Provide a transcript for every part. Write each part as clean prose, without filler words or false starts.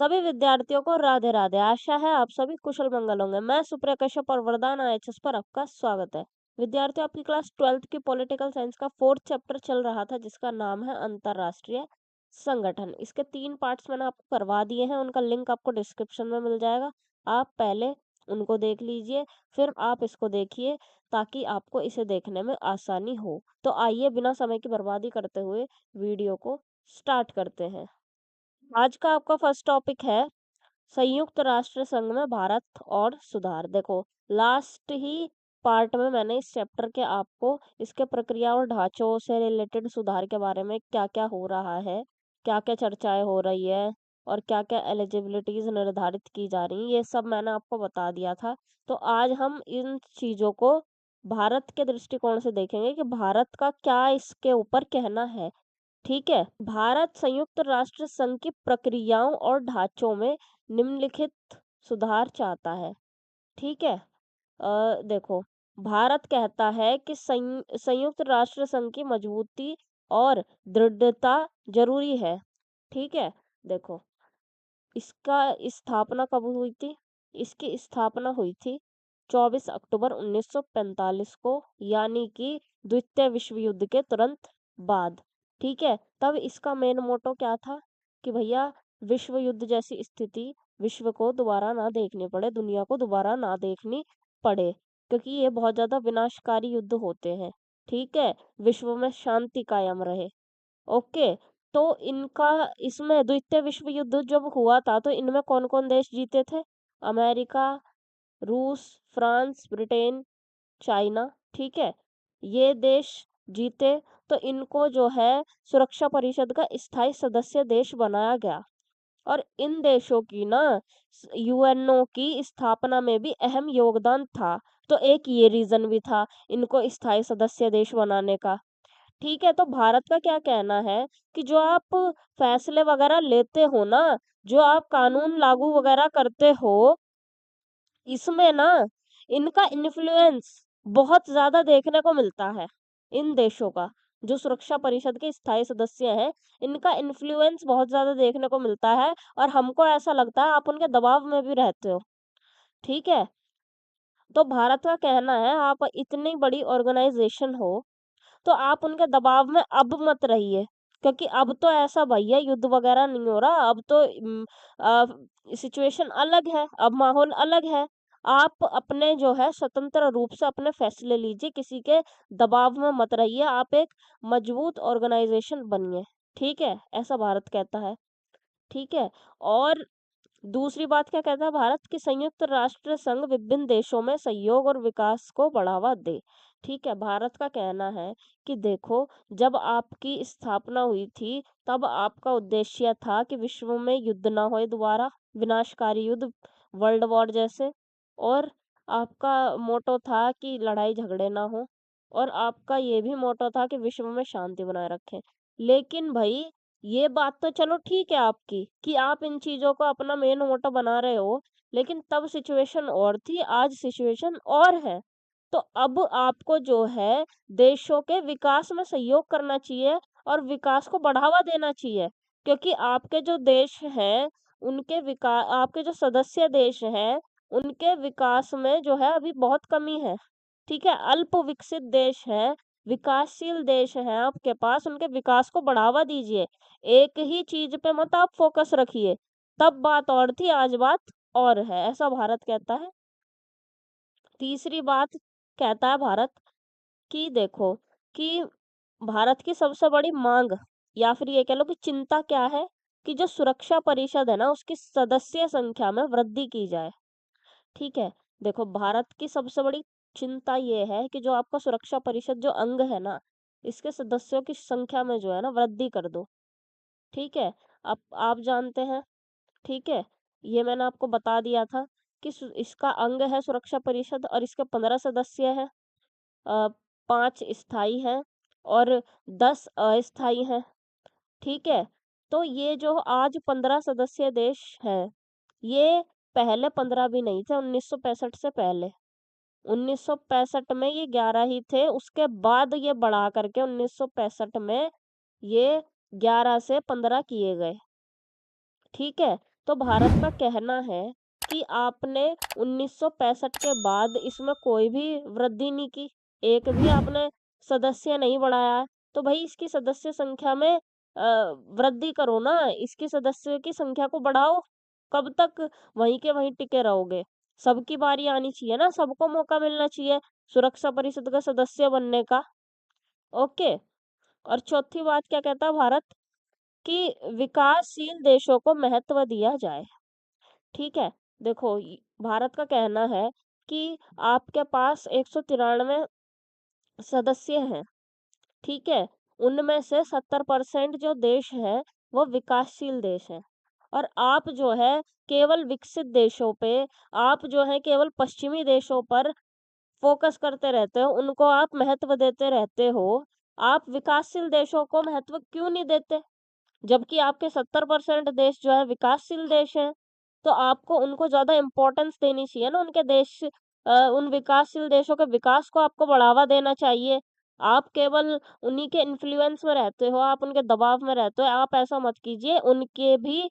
सभी विद्यार्थियों को राधे राधे। आशा है आप सभी कुशल मंगल होंगे। मैं सुप्रिया कश्यप और वरदान आईएएस पर आपका स्वागत है। विद्यार्थियों, आपकी क्लास 12th की पॉलिटिकल साइंस का 4th चैप्टर चल रहा था, जिसका नाम है अंतरराष्ट्रीय संगठन। इसके 3 पार्ट्स मैंने आपको करवा दिए हैं, उनका लिंक आपको डिस्क्रिप्शन में मिल जाएगा। आप पहले उनको देख लीजिए, फिर आप इसको देखिए, ताकि आपको इसे देखने में आसानी हो। तो आइए बिना समय की बर्बादी करते हुए वीडियो को स्टार्ट करते हैं। आज का आपका फर्स्ट टॉपिक है संयुक्त राष्ट्र संघ में भारत और सुधार। देखो, लास्ट ही पार्ट में मैंने इस चैप्टर के आपको इसके प्रक्रिया और ढांचों से रिलेटेड सुधार के बारे में क्या क्या हो रहा है, क्या क्या चर्चाएं हो रही है और क्या क्या एलिजिबिलिटीज निर्धारित की जा रही हैं, ये सब मैंने आपको बता दिया था। तो आज हम इन चीजों को भारत के दृष्टिकोण से देखेंगे कि भारत का क्या इसके ऊपर कहना है। ठीक है। भारत संयुक्त राष्ट्र संघ की प्रक्रियाओं और ढांचों में निम्नलिखित सुधार चाहता है। ठीक है। देखो, भारत कहता है कि संयुक्त राष्ट्र संघ की मजबूती और दृढ़ता जरूरी है। ठीक है। देखो, इसका स्थापना कब हुई थी? इसकी स्थापना हुई थी 24 अक्टूबर 1945 को, यानी कि द्वितीय विश्व युद्ध के तुरंत बाद। ठीक है। तब इसका मेन मोटो क्या था कि भैया, विश्व युद्ध जैसी स्थिति विश्व को दोबारा ना देखनी पड़े, दुनिया को दोबारा ना देखनी पड़े, क्योंकि ये बहुत ज्यादा विनाशकारी युद्ध होते हैं। ठीक है। विश्व में शांति कायम रहे। ओके। तो इनका इसमें द्वितीय विश्व युद्ध जब हुआ था, तो इनमें कौन कौन देश जीते थे? अमेरिका, रूस, फ्रांस, ब्रिटेन, चाइना। ठीक है। ये देश जीते, तो इनको जो है सुरक्षा परिषद का स्थायी सदस्य देश बनाया गया। और इन देशों की ना यूएनओ की स्थापना में भी अहम योगदान था। तो एक ये रीजन भी था इनको स्थायी सदस्य देश बनाने का। ठीक है। तो भारत का क्या कहना है कि जो आप फैसले वगैरह लेते हो ना, जो आप कानून लागू वगैरह करते हो, इसमें ना इनका इन्फ्लुएंस बहुत ज्यादा देखने को मिलता है। इन देशों का, जो सुरक्षा परिषद के स्थायी सदस्य हैं, इनका इन्फ्लुएंस बहुत ज्यादा देखने को मिलता है, और हमको ऐसा लगता है आप उनके दबाव में भी रहते हो। ठीक है। तो भारत का कहना है, आप इतनी बड़ी ऑर्गेनाइजेशन हो, तो आप उनके दबाव में अब मत रहिए, क्योंकि अब तो ऐसा भैया युद्ध वगैरह नहीं हो रहा, अब तो सिचुएशन अलग है, अब माहौल अलग है। आप अपने जो है स्वतंत्र रूप से अपने फैसले लीजिए, किसी के दबाव में मत रहिए, आप एक मजबूत ऑर्गेनाइजेशन बनिए। ठीक है, ऐसा भारत कहता है। ठीक है। और दूसरी बात क्या कहता है भारत, कि संयुक्त राष्ट्र संघ विभिन्न देशों में सहयोग और विकास को बढ़ावा दे। ठीक है। भारत का कहना है कि देखो, जब आपकी स्थापना हुई थी, तब आपका उद्देश्य था कि विश्व में युद्ध ना होए दोबारा, विनाशकारी युद्ध, वर्ल्ड वॉर जैसे। और आपका मोटो था कि लड़ाई झगड़े ना हो, और आपका ये भी मोटो था कि विश्व में शांति बनाए रखें। लेकिन भाई, ये बात तो चलो ठीक है आपकी, कि आप इन चीजों को अपना मेन मोटो बना रहे हो, लेकिन तब सिचुएशन और थी, आज सिचुएशन और है। तो अब आपको जो है देशों के विकास में सहयोग करना चाहिए और विकास को बढ़ावा देना चाहिए, क्योंकि आपके जो देश हैं, उनके विकास, आपके जो सदस्य देश हैं, उनके विकास में जो है अभी बहुत कमी है। ठीक है। अल्प विकसित देश है, विकासशील देश हैं आपके पास, उनके विकास को बढ़ावा दीजिए। एक ही चीज पे मत आप फोकस रखिए। तब बात और थी, आज बात और है, ऐसा भारत कहता है। तीसरी बात कहता है भारत कि देखो, कि भारत की सबसे बड़ी मांग, या फिर ये कह लो कि चिंता क्या है, कि जो सुरक्षा परिषद है ना, उसकी सदस्य संख्या में वृद्धि की जाए। ठीक है। देखो, भारत की सबसे बड़ी चिंता ये है कि जो आपका सुरक्षा परिषद जो अंग है ना, इसके सदस्यों की संख्या में जो है ना वृद्धि कर दो। ठीक है। अब आप जानते हैं। ठीक है। ये मैंने आपको बता दिया था कि इसका अंग है सुरक्षा परिषद, और इसके 15 सदस्य हैं, 5 स्थायी हैं और 10 अस्थायी हैं। ठीक है। तो ये जो आज 15 सदस्य देश हैं, ये पहले 15 भी नहीं थे 1965 से पहले। 1965 में ये 11 ही थे, उसके बाद ये बढ़ा करके 1965 में ये 11 से 15 किए गए। ठीक है। तो भारत का कहना है कि आपने 1965 के बाद इसमें कोई भी वृद्धि नहीं की, एक भी आपने सदस्य नहीं बढ़ाया है, तो भाई इसकी सदस्य संख्या में वृद्धि करो ना, इसकी सदस्य की संख्या को बढ़ाओ। कब तक वहीं के वहीं टिके रहोगे? सबकी बारी आनी चाहिए ना, सबको मौका मिलना चाहिए सुरक्षा परिषद का सदस्य बनने का। ओके। और चौथी बात क्या कहता है भारत, कि विकासशील देशों को महत्व दिया जाए। ठीक है। देखो भारत का कहना है कि आपके पास 193 सदस्य हैं। ठीक है। उनमें से 70% जो देश है वो विकासशील देश है, और आप जो है केवल विकसित देशों पे, आप जो है केवल पश्चिमी देशों पर फोकस करते रहते हो, उनको आप महत्व देते रहते हो। आप विकासशील देशों को महत्व क्यों नहीं देते? जबकि आपके 70% देश जो है विकासशील देश हैं, तो आपको उनको ज़्यादा इम्पोर्टेंस देनी चाहिए ना, उनके देश उन विकासशील देशों के विकास को आपको बढ़ावा देना चाहिए। आप केवल उन्हीं के इन्फ्लुएंस में रहते हो, आप उनके दबाव में रहते हो, आप ऐसा मत कीजिए, उनके भी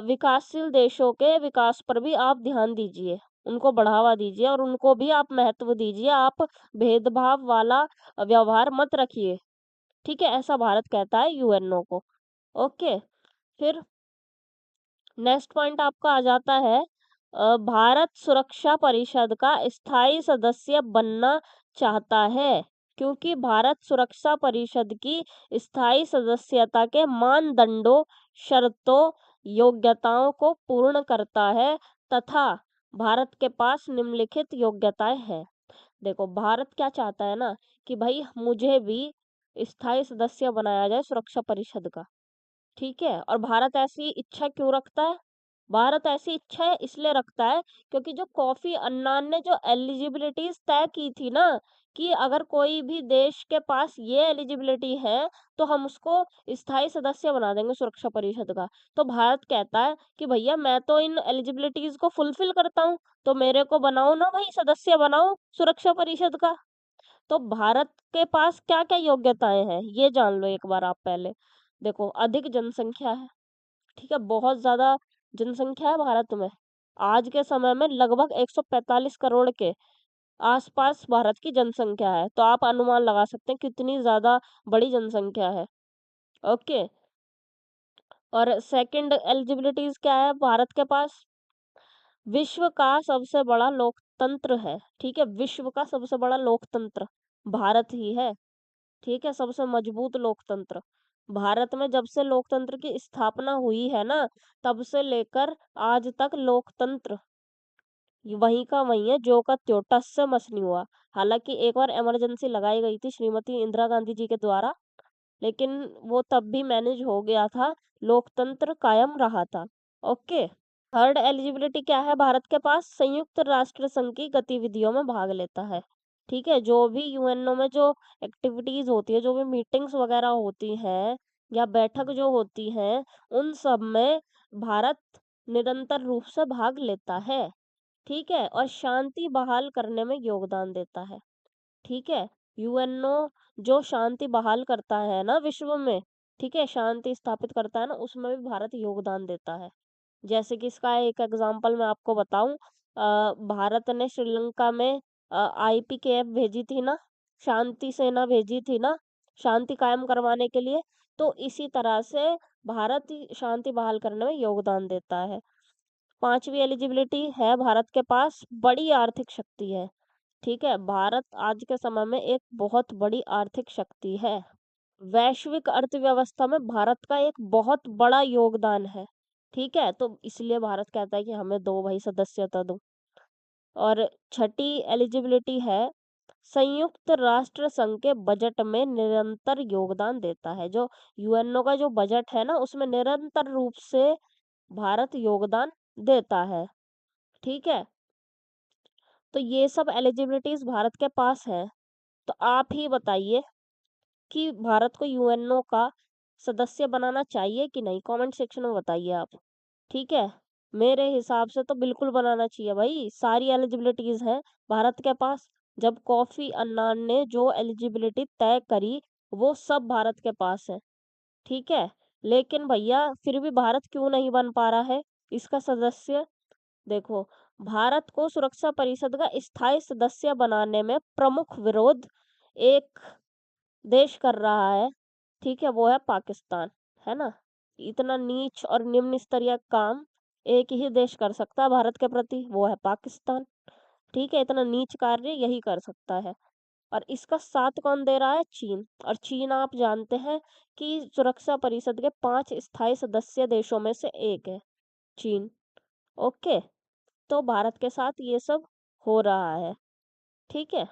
विकासशील देशों के विकास पर भी आप ध्यान दीजिए, उनको बढ़ावा दीजिए और उनको भी आप महत्व दीजिए, आप भेदभाव वाला व्यवहार मत रखिए। ठीक है, ऐसा भारत कहता है यूएनओ को। ओके। फिर नेक्स्ट पॉइंट आपका आ जाता है, भारत सुरक्षा परिषद का स्थायी सदस्य बनना चाहता है, क्योंकि भारत सुरक्षा परिषद की स्थायी सदस्यता के मानदंडों, शर्तों, योग्यताओं को पूर्ण करता है, तथा भारत के पास निम्नलिखित योग्यताएं हैं। देखो भारत क्या चाहता है ना, कि भाई मुझे भी स्थायी सदस्य बनाया जाए सुरक्षा परिषद का। ठीक है। और भारत ऐसी इच्छा क्यों रखता है? भारत ऐसी इच्छा इसलिए रखता है क्योंकि जो कोफी अन्नान ने जो एलिजिबिलिटीज तय की थी ना, कि अगर कोई भी देश के पास ये एलिजिबिलिटी है तो हम उसको स्थायी सदस्य बना देंगे सुरक्षा परिषद का। तो भारत कहता है कि भैया मैं तो इन एलिजिबिलिटीज को फुलफिल करता हूँ, तो मेरे को बनाओ ना भाई, सदस्य बनाओ सुरक्षा परिषद का। तो भारत के पास क्या क्या योग्यताएं हैं ये जान लो एक बार आप पहले। देखो अधिक जनसंख्या है। ठीक है, बहुत ज्यादा जनसंख्या है भारत में। आज के समय में लगभग 145 करोड़ के आसपास भारत की जनसंख्या है, तो आप अनुमान लगा सकते हैं कितनी ज्यादा बड़ी जनसंख्या है। ओके। और सेकंड एलिजिबिलिटीज क्या है भारत के पास? विश्व का सबसे बड़ा लोकतंत्र है। ठीक है, विश्व का सबसे बड़ा लोकतंत्र भारत ही है। ठीक है, सबसे मजबूत लोकतंत्र भारत में। जब से लोकतंत्र की स्थापना हुई है ना, तब से लेकर आज तक लोकतंत्र वहीं का वहीं है, जो का त्यों, टस से मस नहीं हुआ। हालांकि एक बार इमरजेंसी लगाई गई थी श्रीमती इंदिरा गांधी जी के द्वारा, लेकिन वो तब भी मैनेज हो गया था, लोकतंत्र कायम रहा था। ओके। थर्ड एलिजिबिलिटी क्या है भारत के पास? संयुक्त राष्ट्र संघ की गतिविधियों में भाग लेता है। ठीक है, जो भी यूएनओ में जो एक्टिविटीज होती है, जो भी मीटिंग्स वगैरह होती हैं या बैठक जो होती हैं, उन सब में भारत निरंतर रूप से भाग लेता है। ठीक है, और शांति बहाल करने में योगदान देता है। ठीक है, यूएनओ जो शांति बहाल करता है ना विश्व में, ठीक है, शांति स्थापित करता है ना, उसमें भी भारत योगदान देता है। जैसे कि इसका एक एग्जांपल मैं आपको बताऊं, भारत ने श्रीलंका में आईपीकेएफ भेजी थी ना, शांति सेना भेजी थी ना, शांति कायम करवाने के लिए। तो इसी तरह से भारत शांति बहाल करने में योगदान देता है। पांचवी एलिजिबिलिटी है भारत के पास, बड़ी आर्थिक शक्ति है। ठीक है, भारत आज के समय में एक बहुत बड़ी आर्थिक शक्ति है। वैश्विक अर्थव्यवस्था में भारत का एक बहुत बड़ा योगदान है। ठीक है, तो इसलिए भारत कहता है कि हमें दो भाई, सदस्यता दो। और छठी एलिजिबिलिटी है, संयुक्त राष्ट्र संघ के बजट में निरंतर योगदान देता है। जो यूएनओ का जो बजट है ना, उसमें निरंतर रूप से भारत योगदान देता है। ठीक है, तो ये सब एलिजिबिलिटीज भारत के पास है। तो आप ही बताइए कि भारत को यूएनओ का सदस्य बनाना चाहिए कि नहीं, कमेंट सेक्शन में बताइए आप। ठीक है, मेरे हिसाब से तो बिल्कुल बनाना चाहिए भाई, सारी एलिजिबिलिटीज हैं भारत के पास। जब कॉफी अन्नान ने जो एलिजिबिलिटी तय करी, वो सब भारत के पास है। ठीक है, लेकिन भैया फिर भी भारत क्यों नहीं बन पा रहा है? इसका सदस्य, देखो, भारत को सुरक्षा परिषद का स्थायी सदस्य बनाने में प्रमुख विरोध एक देश कर रहा है, ठीक है, वो है पाकिस्तान, है ना। इतना नीच और निम्न स्तरीय काम एक ही देश कर सकता है भारत के प्रति, वो है पाकिस्तान, ठीक है। इतना नीच कार्य यही कर सकता है। और इसका साथ कौन दे रहा है? चीन। और चीन आप जानते हैं कि सुरक्षा परिषद के 5 स्थायी सदस्य देशों में से एक है चीन। ओके, तो भारत के साथ ये सब हो रहा है, ठीक है।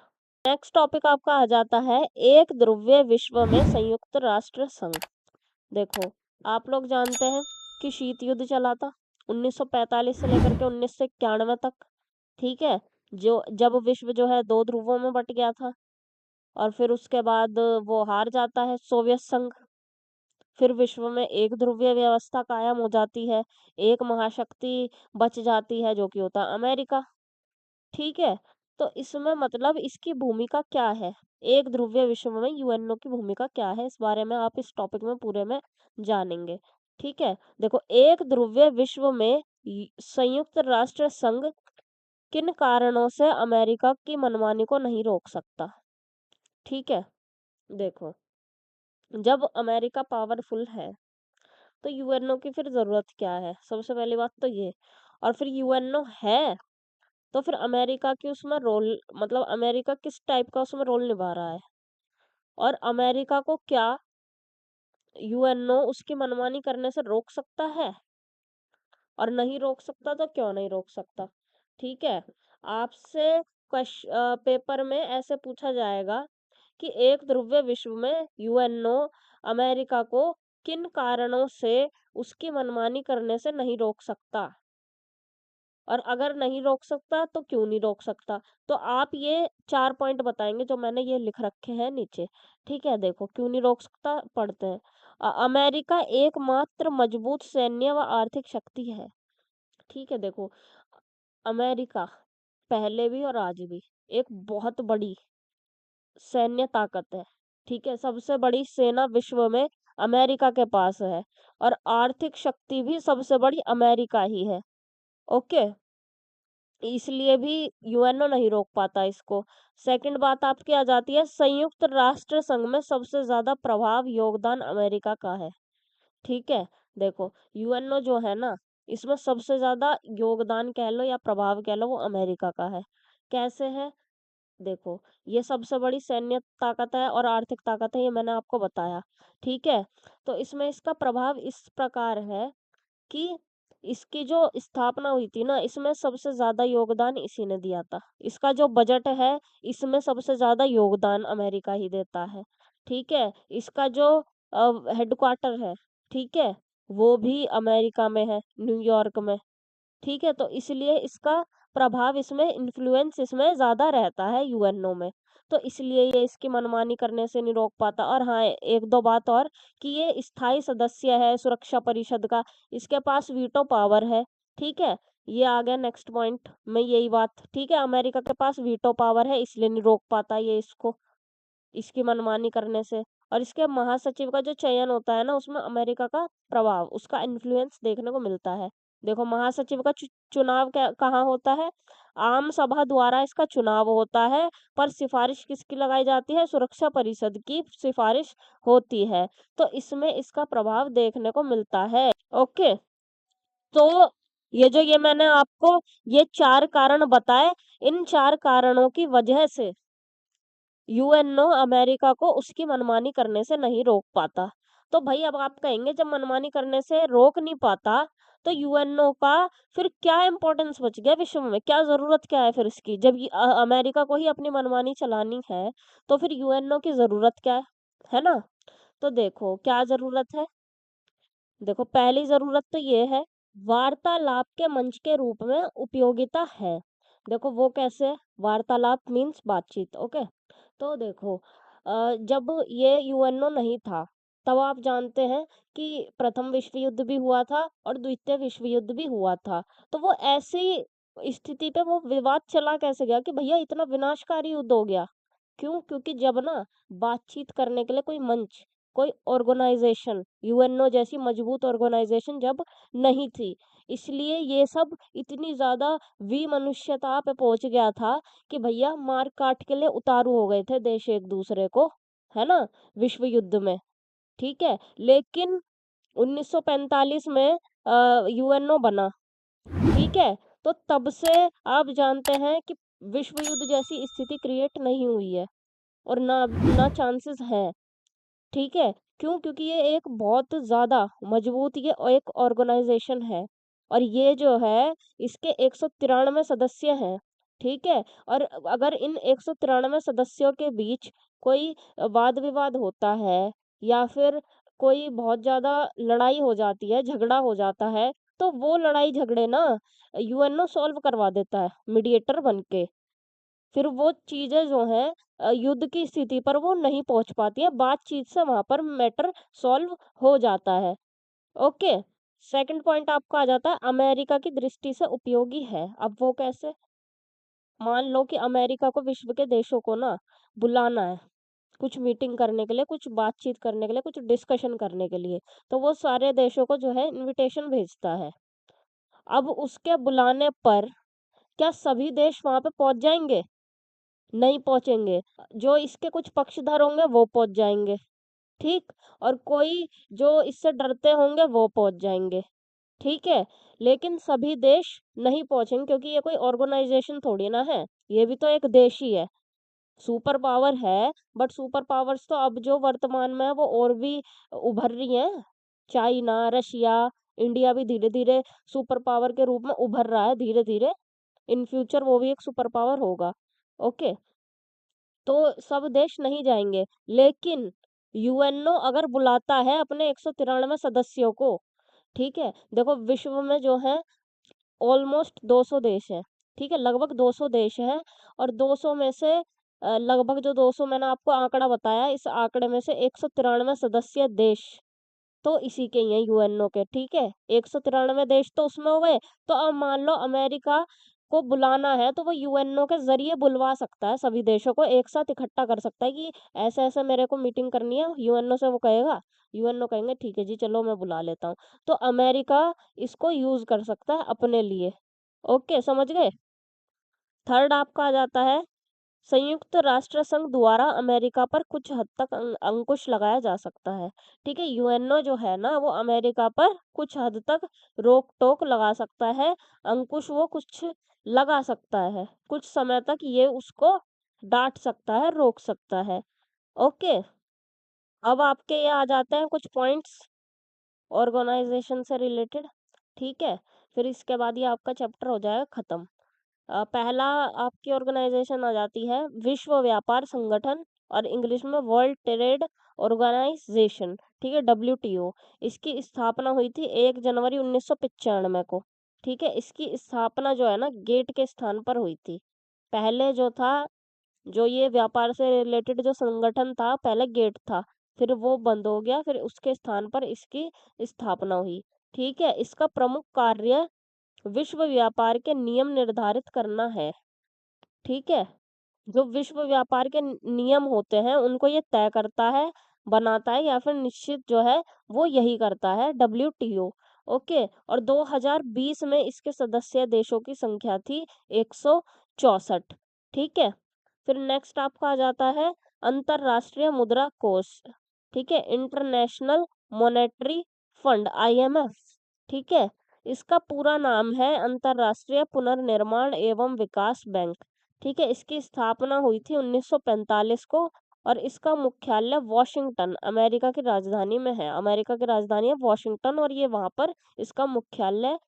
नेक्स्ट टॉपिक आपका आ जाता है एक ध्रुवीय विश्व में संयुक्त राष्ट्र संघ। देखो, आप लोग जानते हैं कि शीत युद्ध चला था 1945 से लेकर के 1991 तक, ठीक है। जो जब विश्व जो है 2 ध्रुवों में बट गया था, और फिर उसके बाद वो हार जाता है सोवियत संघ। फिर विश्व में एक ध्रुवीय व्यवस्था कायम हो जाती है, एक महाशक्ति बच जाती है जो कि होता है अमेरिका, ठीक है। तो इसमें मतलब इसकी भूमिका क्या है, एक ध्रुवीय विश्व में यूएनओ की भूमिका क्या है, इस बारे में आप इस टॉपिक में पूरे में जानेंगे, ठीक है। देखो, एक ध्रुवीय विश्व में संयुक्त राष्ट्र संघ किन कारणों से अमेरिका की मनमानी को नहीं रोक सकता, ठीक है। देखो, जब अमेरिका पावरफुल है तो यूएनओ की फिर जरूरत क्या है, सबसे पहली बात तो ये। और फिर यूएनओ है तो फिर अमेरिका की उसमें रोल, मतलब अमेरिका किस टाइप का उसमें रोल निभा रहा है, और अमेरिका को क्या यूएनओ उसकी मनमानी करने से रोक सकता है? और नहीं रोक सकता तो क्यों नहीं रोक सकता, ठीक है। आपसे पेपर में ऐसे पूछा जाएगा कि एक ध्रुवीय विश्व में यूएनओ अमेरिका को किन कारणों से उसकी मनमानी करने से नहीं रोक सकता, और अगर नहीं रोक सकता तो क्यों नहीं रोक सकता। तो आप ये 4 पॉइंट बताएंगे जो मैंने ये लिख रखे हैं नीचे, ठीक है। देखो, क्यों नहीं रोक सकता, पढ़ते हैं। अमेरिका एकमात्र मजबूत सैन्य व आर्थिक शक्ति है, ठीक है। देखो, अमेरिका पहले भी और आज भी एक बहुत बड़ी सैन्य ताकत है, ठीक है। सबसे बड़ी सेना विश्व में अमेरिका के पास है, और आर्थिक शक्ति भी सबसे बड़ी अमेरिका ही है, ओके। इसलिए भी यूएनओ नहीं रोक पाता इसको। सेकंड बात आपकी आ जाती है, संयुक्त राष्ट्र संघ में सबसे ज्यादा प्रभाव योगदान अमेरिका का है, ठीक है। देखो, यूएनओ जो है ना, इसमें सबसे ज्यादा योगदान कह लो या प्रभाव कह लो, वो अमेरिका का है। कैसे है? देखो, ये सबसे बड़ी सैन्य ताकत है और आर्थिक ताकत है, ये मैंने आपको बताया, ठीक है। तो इसमें इसका प्रभाव इस प्रकार है कि इसकी जो स्थापना हुई थी ना, इसमें सबसे ज्यादा योगदान इसी ने दिया था। इसका जो बजट है, इसमें सबसे ज्यादा योगदान अमेरिका ही देता है, ठीक है। इसका जो हेडक्वार्टर है, ठीक है, वो भी अमेरिका में है, न्यूयॉर्क में, ठीक है। तो इसलिए इसका प्रभाव इसमें, इन्फ्लुएंस इसमें ज्यादा रहता है यूएनओ में। तो इसलिए ये इसकी मनमानी करने से नहीं रोक पाता। और हाँ, एक दो बात और, कि ये स्थायी सदस्य है सुरक्षा परिषद का, इसके पास वीटो पावर है, ठीक है। ये आ गया नेक्स्ट पॉइंट में यही बात, ठीक है। अमेरिका के पास वीटो पावर है, इसलिए नहीं रोक पाता ये इसको, इसकी मनमानी करने से। और इसके महासचिव का जो चयन होता है ना, उसमें अमेरिका का प्रभाव, उसका इन्फ्लुएंस देखने को मिलता है। देखो, महासचिव का चुनाव कहाँ होता है? आम सभा द्वारा इसका चुनाव होता है, पर सिफारिश किसकी लगाई जाती है? सुरक्षा परिषद की सिफारिश होती है। तो इसमें इसका प्रभाव देखने को मिलता है, ओके। तो ये मैंने आपको ये 4 कारण बताए, इन 4 कारणों की वजह से यूएनओ अमेरिका को उसकी मनमानी करने से नहीं रोक पाता। तो भाई, अब आप कहेंगे जब मनमानी करने से रोक नहीं पाता, तो यूएनओ का फिर क्या इम्पोर्टेंस बच गया विश्व में, क्या जरूरत क्या है फिर इसकी, जब अमेरिका को ही अपनी मनमानी चलानी है, तो फिर यूएनओ की जरूरत क्या है ना। तो देखो, क्या जरूरत है। देखो, पहली जरूरत तो ये है, वार्तालाप के मंच के रूप में उपयोगिता है। देखो, वो कैसे है? वार्तालाप मीन्स बातचीत, ओके। तो देखो, जब ये यूएनओ नहीं था, तब आप जानते हैं कि प्रथम विश्व युद्ध भी हुआ था और द्वितीय विश्व युद्ध भी हुआ था। तो वो ऐसी स्थिति पे वो विवाद चला कैसे गया कि भैया इतना विनाशकारी युद्ध हो गया। क्यों? क्योंकि जब ना बातचीत करने के लिए कोई मंच कोई ऑर्गेनाइजेशन, यूएनओ जैसी मजबूत ऑर्गेनाइजेशन जब नहीं थी, इसलिए ये सब इतनी ज्यादा विमनुष्यता पे पहुंच गया था कि भैया मार काट के लिए उतारू हो गए थे देश एक दूसरे को, है ना, विश्व युद्ध में। ठीक है, लेकिन 1945 में यूएनओ बना। ठीक है, तो तब से आप जानते हैं कि विश्व युद्ध जैसी स्थिति क्रिएट नहीं हुई है, और ना ना चांसेस है। ठीक है, क्यों? क्योंकि ये एक बहुत ज्यादा मजबूत ये एक ऑर्गेनाइजेशन है, और ये जो है इसके 193 सदस्य हैं। ठीक है, और अगर इन 193 सदस्यों के बीच कोई वाद विवाद होता है, या फिर कोई बहुत ज्यादा लड़ाई हो जाती है, झगड़ा हो जाता है, तो वो लड़ाई झगड़े ना यूएनओ सॉल्व करवा देता है मीडिएटर बन के। फिर वो चीजें जो हैं युद्ध की स्थिति पर वो नहीं पहुंच पाती है, बातचीत से वहां पर मैटर सॉल्व हो जाता है। ओके, सेकंड पॉइंट आपका आ जाता है अमेरिका की दृष्टि से उपयोगी है। अब वो कैसे? मान लो कि अमेरिका को विश्व के देशों को ना बुलाना है कुछ मीटिंग करने के लिए, कुछ बातचीत करने के लिए, कुछ डिस्कशन करने के लिए, तो वो सारे देशों को जो है इनविटेशन भेजता है। अब उसके बुलाने पर क्या सभी देश वहां पे पहुंच जाएंगे? नहीं पहुंचेंगे। जो इसके कुछ पक्षधर होंगे वो पहुंच जाएंगे, ठीक, और कोई जो इससे डरते होंगे वो पहुंच जाएंगे। ठीक है, लेकिन सभी देश नहीं पहुंचेंगे, क्योंकि ये कोई ऑर्गेनाइजेशन थोड़ी ना है, ये भी तो एक देश ही है। सुपर पावर है, बट सुपर पावर्स तो अब जो वर्तमान में है वो और भी उभर रही हैं। चाइना, रशिया, इंडिया भी धीरे धीरे सुपर पावर के रूप में उभर रहा है, धीरे धीरे। इन फ्यूचर वो भी एक सुपर पावर होगा। ओके, तो सब देश नहीं जाएंगे, लेकिन यूएनओ अगर बुलाता है अपने 193 सदस्यों को, ठीक है, देखो विश्व में जो है ऑलमोस्ट 200 देश हैं। ठीक है, लगभग 200 देश हैं, और 200 में से लगभग जो 200 मैंने आपको आंकड़ा बताया, इस आंकड़े में से 193 सदस्य देश तो इसी के ही हैं, यूएनओ के। ठीक है, 193 देश तो उसमें हो गए। तो अब मान लो अमेरिका को बुलाना है, तो वो यूएनओ के जरिए बुलवा सकता है, सभी देशों को एक साथ इकट्ठा कर सकता है कि ऐसे ऐसे मेरे को मीटिंग करनी है, यूएनओ से वो कहेगा, यूएनओ कहेंगे ठीक है जी चलो मैं बुला लेता हूँ। तो अमेरिका इसको यूज कर सकता है अपने लिए। ओके, समझ गए? थर्ड आपका आ जाता है संयुक्त राष्ट्र संघ द्वारा अमेरिका पर कुछ हद तक अंकुश लगाया जा सकता है। ठीक है, यूएनओ जो है ना वो अमेरिका पर कुछ हद तक रोक टोक लगा सकता है, अंकुश वो कुछ लगा सकता है, कुछ समय तक ये उसको डांट सकता है, रोक सकता है। ओके, अब आपके ये आ जाते हैं कुछ पॉइंट्स ऑर्गेनाइजेशन से रिलेटेड। ठीक है, फिर इसके बाद ये आपका चैप्टर हो जाएगा खत्म। पहला आपकी ऑर्गेनाइजेशन आ जाती है विश्व व्यापार संगठन, और इंग्लिश में वर्ल्ड ट्रेड ऑर्गेनाइजेशन। ठीक है, डब्ल्यूटीओ। इसकी स्थापना हुई थी 1 जनवरी 1995 को। ठीक है, इसकी स्थापना जो है ना गेट के स्थान पर हुई थी। पहले जो था, जो ये व्यापार से रिलेटेड जो संगठन था, पहले गेट था, फिर वो बंद हो गया, फिर उसके स्थान पर इसकी स्थापना हुई। ठीक है, इसका प्रमुख कार्य विश्व व्यापार के नियम निर्धारित करना है। ठीक है, जो विश्व व्यापार के नियम होते हैं उनको ये तय करता है, बनाता है, या फिर निश्चित जो है वो यही करता है, डब्ल्यूटीओ। ओके, और 2020 में इसके सदस्य देशों की संख्या थी 164। ठीक है, फिर नेक्स्ट आपका आ जाता है अंतरराष्ट्रीय मुद्रा कोष। ठीक है, इंटरनेशनल मॉनेटरी फंड, आईएमएफ। ठीक है, इसका पूरा नाम है अंतरराष्ट्रीय पुनर्निर्माण एवं विकास बैंक। ठीक है, इसकी स्थापना हुई थी 1945 को, और इसका मुख्यालय वॉशिंगटन, अमेरिका की राजधानी में है। अमेरिका की राजधानी है वॉशिंगटन, और ये वहां पर इसका मुख्यालय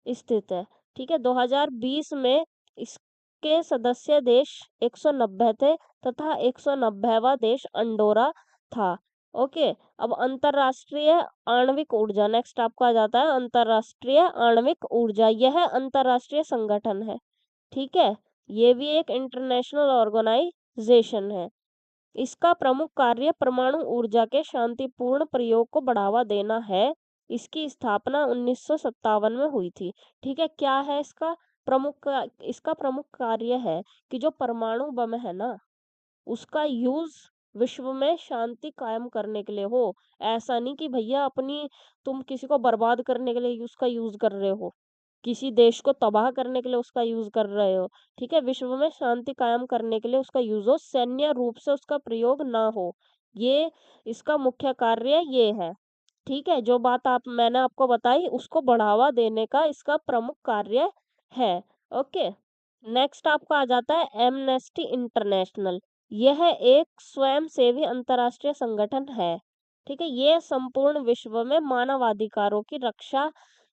स्थित है। ठीक है, 2020 में इसके सदस्य देश 190 थे, तथा 190वां देश अंडोरा था। ओके, अब अंतरराष्ट्रीय आणविक ऊर्जा, नेक्स्ट आपको आ जाता है अंतरराष्ट्रीय आणविक ऊर्जा। यह अंतरराष्ट्रीय संगठन है। ठीक है, ये भी एक इंटरनेशनल ऑर्गेनाइजेशन है। इसका प्रमुख कार्य परमाणु ऊर्जा के शांतिपूर्ण प्रयोग को बढ़ावा देना है। इसकी स्थापना 1957 में हुई थी। ठीक है, क्या है इसका प्रमुख कार्य है कि जो परमाणु बम है ना उसका यूज विश्व में शांति कायम करने के लिए हो। ऐसा नहीं कि भैया अपनी तुम किसी को बर्बाद करने के लिए उसका यूज कर रहे हो, किसी देश को तबाह करने के लिए उसका यूज कर रहे हो। ठीक है, विश्व में शांति कायम करने के लिए उसका यूज हो, सैन्य रूप से उसका प्रयोग ना हो। ये इसका मुख्य कार्य ये है। ठीक है, जो बात मैंने आपको बताई उसको बढ़ावा देने का इसका प्रमुख कार्य है। ओके, नेक्स्ट आपका आ जाता है एमनेस्टी इंटरनेशनल। यह एक स्वयंसेवी अंतर्राष्ट्रीय संगठन है। ठीक है, ये संपूर्ण विश्व में मानवाधिकारों की रक्षा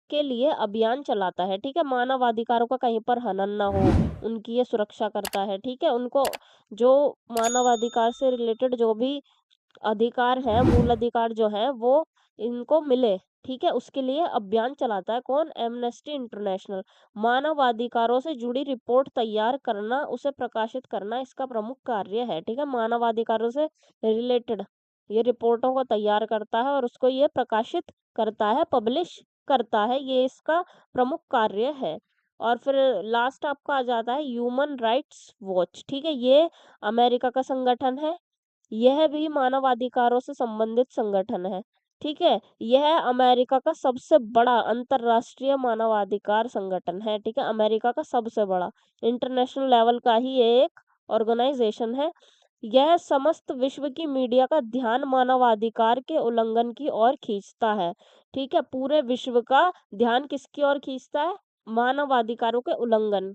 के लिए अभियान चलाता है। ठीक है, मानवाधिकारों का कहीं पर हनन ना हो, उनकी ये सुरक्षा करता है। ठीक है, उनको जो मानवाधिकार से रिलेटेड जो भी अधिकार है, मूल अधिकार जो है वो इनको मिले। ठीक है, उसके लिए अभियान चलाता है कौन? Amnesty international. मानवाधिकारों से जुड़ी रिपोर्ट तैयार करना, उसे प्रकाशित करना इसका प्रमुख कार्य है। ठीक है, मानवाधिकारों से रिलेटेड ये रिपोर्टों को तैयार करता है और उसको ये प्रकाशित करता है, पब्लिश करता है, ये इसका प्रमुख कार्य है। और फिर लास्ट आपका आ जाता है ह्यूमन राइट्स वॉच। ठीक है, ये अमेरिका का संगठन है, यह भी मानवाधिकारों से संबंधित संगठन है। ठीक है, यह अमेरिका का सबसे बड़ा अंतरराष्ट्रीय मानवाधिकार संगठन है। ठीक है, अमेरिका का सबसे बड़ा इंटरनेशनल लेवल का ही ये एक ऑर्गेनाइजेशन है। यह समस्त विश्व की मीडिया का ध्यान मानवाधिकार के उल्लंघन की ओर खींचता है। ठीक है, पूरे विश्व का ध्यान किसकी ओर खींचता है? मानवाधिकारों के उल्लंघन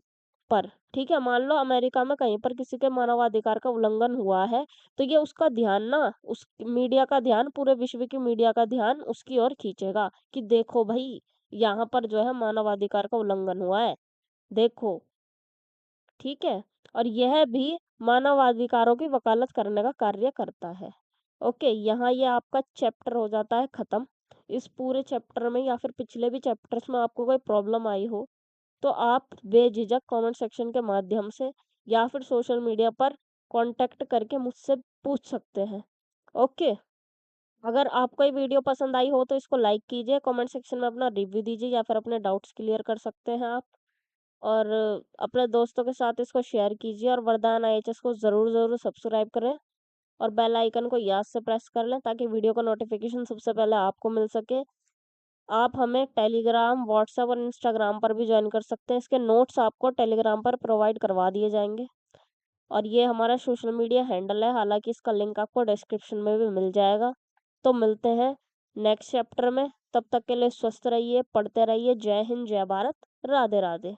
पर। ठीक है, मान लो अमेरिका में कहीं पर किसी के मानवाधिकार का उल्लंघन हुआ है, तो ये उसका ध्यान ना, उस मीडिया का ध्यान, पूरे विश्व की मीडिया का ध्यान उसकी ओर खींचेगा कि देखो भाई, यहाँ पर जो है मानवाधिकार का उल्लंघन हुआ है, देखो। ठीक है, और यह भी मानवाधिकारों की वकालत करने का कार्य करता है। ओके, यहाँ ये आपका चैप्टर हो जाता है खत्म। इस पूरे चैप्टर में या फिर पिछले भी चैप्टर्स में आपको कोई प्रॉब्लम आई हो तो आप बेझिझक कमेंट सेक्शन के माध्यम से या फिर सोशल मीडिया पर कांटेक्ट करके मुझसे पूछ सकते हैं। ओके, अगर आपको ये वीडियो पसंद आई हो तो इसको लाइक कीजिए, कमेंट सेक्शन में अपना रिव्यू दीजिए या फिर अपने डाउट्स क्लियर कर सकते हैं आप। और अपने दोस्तों के साथ इसको शेयर कीजिए और वरदान आईएचएस को ज़रूर ज़रूर सब्सक्राइब करें और बेल आइकन को याद से प्रेस कर लें ताकि वीडियो का नोटिफिकेशन सबसे पहले आपको मिल सके। आप हमें टेलीग्राम, व्हाट्सएप और इंस्टाग्राम पर भी ज्वाइन कर सकते हैं, इसके नोट्स आपको टेलीग्राम पर प्रोवाइड करवा दिए जाएंगे। और ये हमारा सोशल मीडिया हैंडल है, हालांकि इसका लिंक आपको डिस्क्रिप्शन में भी मिल जाएगा। तो मिलते हैं नेक्स्ट चैप्टर में, तब तक के लिए स्वस्थ रहिए, पढ़ते रहिए। जय हिंद, जय भारत, राधे राधे।